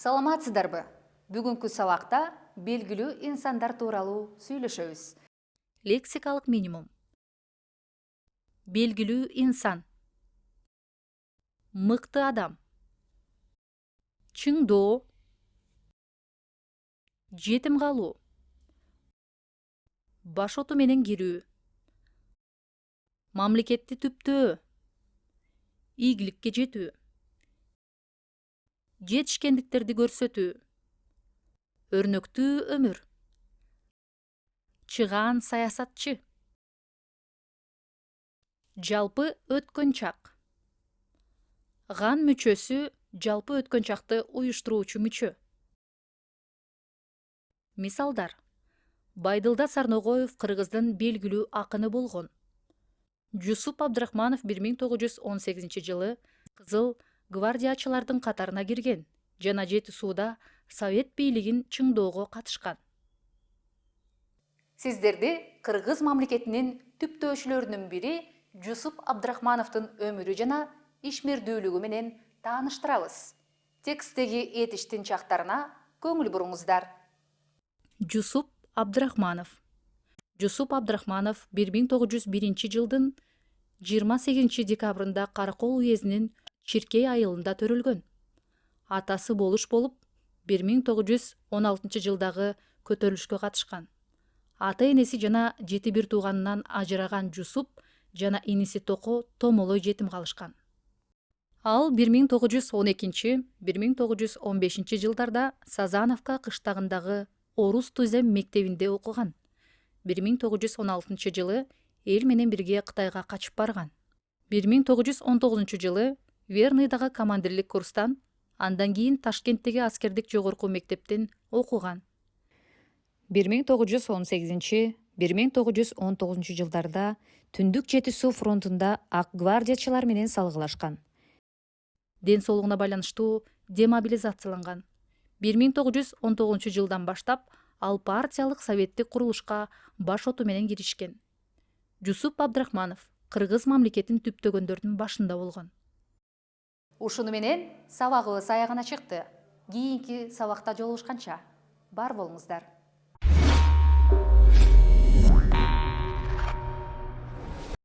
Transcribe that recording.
Саламатсыздарбы? Бүгүнкү сабакта белгилүү инсандар тууралуу сүйлөшөбүз. Лексикалык минимум. Белгилүү инсан. Мыкты адам. Чыңдоо. Жетим калуу. Баш оту менен кирүү. Мамлекетти түптөө. Ийгиликке жетүү. Жетишкендиктерди көрсөтүү. Өрнөктүү өмүр. Чыгаан саясатчы. Жалпы өткөн чак. Ган мүчөсү жалпы өткөн чакты уюштуруучу мүчө. Мисалдар: Байдылда Сарногоев Кыргыздын белгилүү акыны болгон. Жусуп Абдрахманов 1918 жылы Кызыл гвардиячылардын катарына кирген жана Жети сууда Совет бийлигин чыңдоого катышкан. Сиздерди Кыргыз мамлекетинин түптөөчүлөрүнүн бири Жусуп Абдрахмановдун өмүрү жана ишмердүүлүгү менен тааныштырабыз. Тексттеги этиштин чактарына көңүл буруңуздар. Жусуп Абдрахманов. Жусуп Абдрахманов 1901 жылдын 28 декабрында Каракол уездинин Чиркей айылында төрөлгөн. Атасы болуш болуп, 1916 жылдагы көтөрүлүшкө катышкан. Ата-энеси жана жети бир тууганынан ажыраган Жусуп жана иниси Токо томолой жетим калышкан. Ал 1912-1915 жылдарда Сазановка кыштагындагы Орус Тузем мектебинде окуган. 1916 жылы эл менен бирге Кытайга качып барган. 1919 жылы Верныйдагы командирлик курстан, андан кийин Ташкенттеги аскердик жогорку мектептен окуган. 1918-1919 жылдарда Түндүк Жети суу фронтунда ак гвардиячылар менен салгылашкан. Ден соолугуна байланыштуу демобилизацияланган. 1919 жылдан баштап ал партиялык советтик курулушка баш оту менен киришкен. Жусуп Абдрахманов Кыргыз мамлекетин түптөгөндөрдүн башында болгон. Ушуну менен сабагыбыз аягына чыкты. Кийинки сабакта жолугушканча бар болуңуздар.